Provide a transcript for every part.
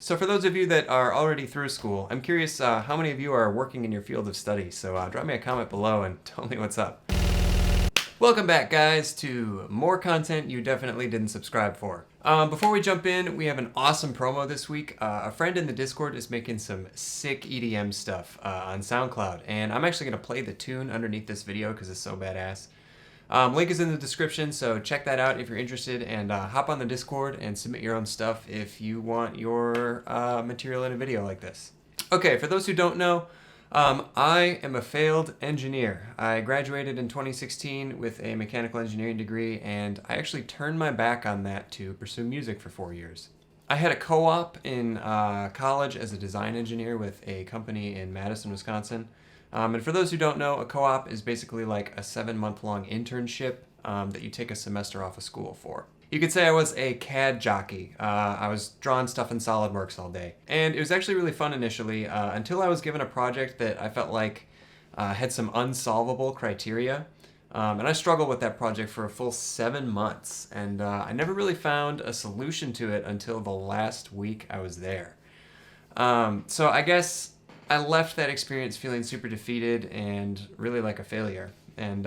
So for those of you that are already through school, I'm curious how many of you are working in your field of study. So drop me a comment below and tell me what's up. Welcome back, guys, to more content you definitely didn't subscribe for. Before we jump in, we have an awesome promo this week. A friend in the Discord is making some sick EDM stuff on SoundCloud, and I'm actually going to play the tune underneath this video because it's so badass. Link is in the description, so check that out if you're interested, and hop on the Discord and submit your own stuff if you want your material in a video like this. Okay, for those who don't know, I am a failed engineer. I graduated in 2016 with a mechanical engineering degree, and I actually turned my back on that to pursue music for 4 years. I had a co-op in college as a design engineer with a company in Madison, Wisconsin. And for those who don't know, a co-op is basically like a 7-month-long internship that you take a semester off of school for. You could say I was a CAD jockey. I was drawing stuff in SolidWorks all day. And it was actually really fun initially until I was given a project that I felt like had some unsolvable criteria. And I struggled with that project for a full 7 months. And I never really found a solution to it until the last week I was there. So I guess I left that experience feeling super defeated and really like a failure. And,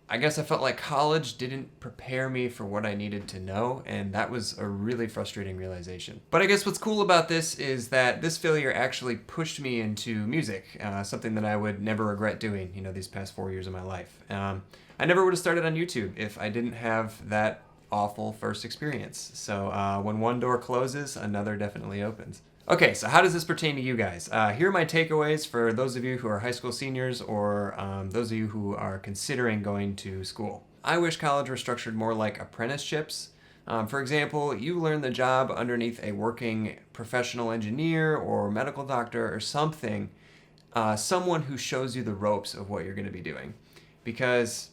I guess I felt like college didn't prepare me for what I needed to know, and that was a really frustrating realization. But I guess what's cool about this is that this failure actually pushed me into music, something that I would never regret doing, these past 4 years of my life. I never would have started on YouTube if I didn't have that awful first experience. So when one door closes, another definitely opens. Okay, so how does this pertain to you guys? Here are my takeaways for those of you who are high school seniors or those of you who are considering going to school. I wish college were structured more like apprenticeships. For example, you learn the job underneath a working professional engineer or medical doctor or something, someone who shows you the ropes of what you're going to be doing. Because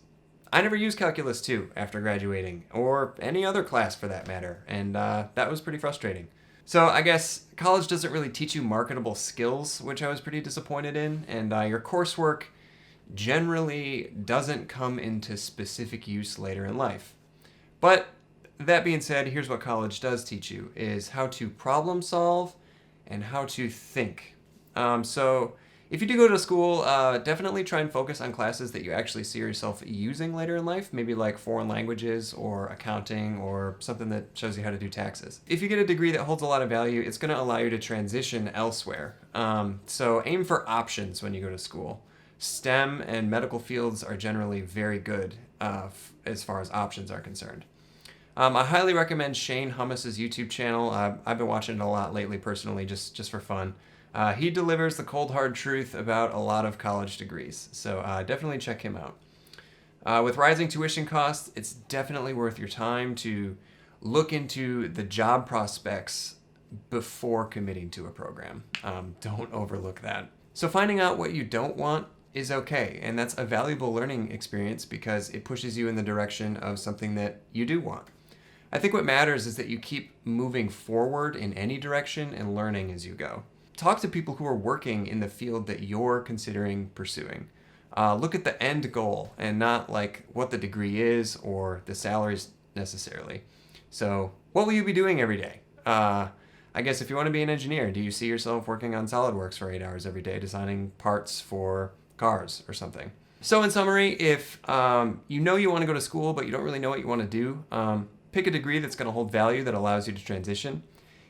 I never used Calculus 2 after graduating, or any other class for that matter, and that was pretty frustrating. So I guess college doesn't really teach you marketable skills, which I was pretty disappointed in, and your coursework generally doesn't come into specific use later in life. But that being said, here's what college does teach you, is how to problem solve and how to think. So if you do go to school, definitely try and focus on classes that you actually see yourself using later in life, maybe like foreign languages or accounting or something that shows you how to do taxes. If you get a degree that holds a lot of value, it's going to allow you to transition elsewhere. So aim for options when you go to school. STEM and medical fields are generally very good as far as options are concerned. I highly recommend Shane Hummus's YouTube channel. I've been watching it a lot lately personally, just for fun. He delivers the cold hard truth about a lot of college degrees, so definitely check him out. With rising tuition costs, it's definitely worth your time to look into the job prospects before committing to a program. Don't overlook that. So finding out what you don't want is okay, and that's a valuable learning experience because it pushes you in the direction of something that you do want. I think what matters is that you keep moving forward in any direction and learning as you go. Talk to people who are working in the field that you're considering pursuing. Look at the end goal and not like what the degree is or the salaries necessarily. So what will you be doing every day? I guess if you want to be an engineer, do you see yourself working on SolidWorks for 8 hours every day, designing parts for cars or something? So in summary, if you know you want to go to school but you don't really know what you want to do, pick a degree that's going to hold value that allows you to transition.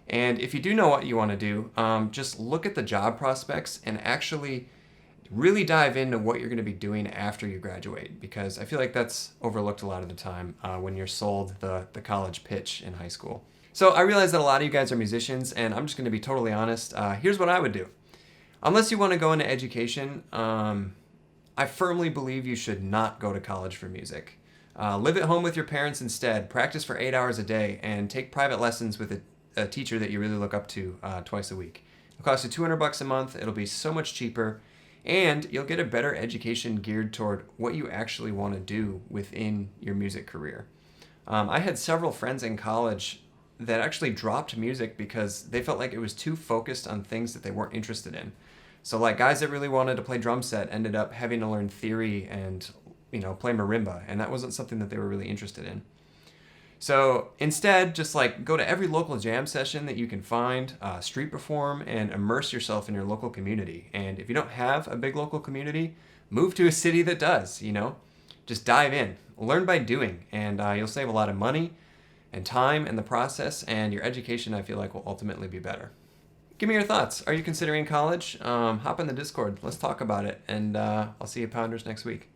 And if you do know what you want to do, just look at the job prospects and actually really dive into what you're going to be doing after you graduate, because I feel like that's overlooked a lot of the time when you're sold the college pitch in high school. So I realize that a lot of you guys are musicians, and I'm just going to be totally honest. Here's what I would do. Unless you want to go into education, I firmly believe you should not go to college for music. Live at home with your parents instead, practice for 8 hours a day, and take private lessons with a teacher that you really look up to twice a week. It'll cost you $200 a month. It'll be so much cheaper, and you'll get a better education geared toward what you actually want to do within your music career. I had several friends in college that actually dropped music because they felt like it was too focused on things that they weren't interested in. So like guys that really wanted to play drum set ended up having to learn theory and play marimba, and that wasn't something that they were really interested in. So instead, just like go to every local jam session that you can find, street perform, and immerse yourself in your local community. And if you don't have a big local community, move to a city that does, Just dive in, learn by doing, and you'll save a lot of money and time in the process, and your education, I feel like, will ultimately be better. Give me your thoughts. Are you considering college? Hop in the Discord. Let's talk about it, and I'll see you pounders next week.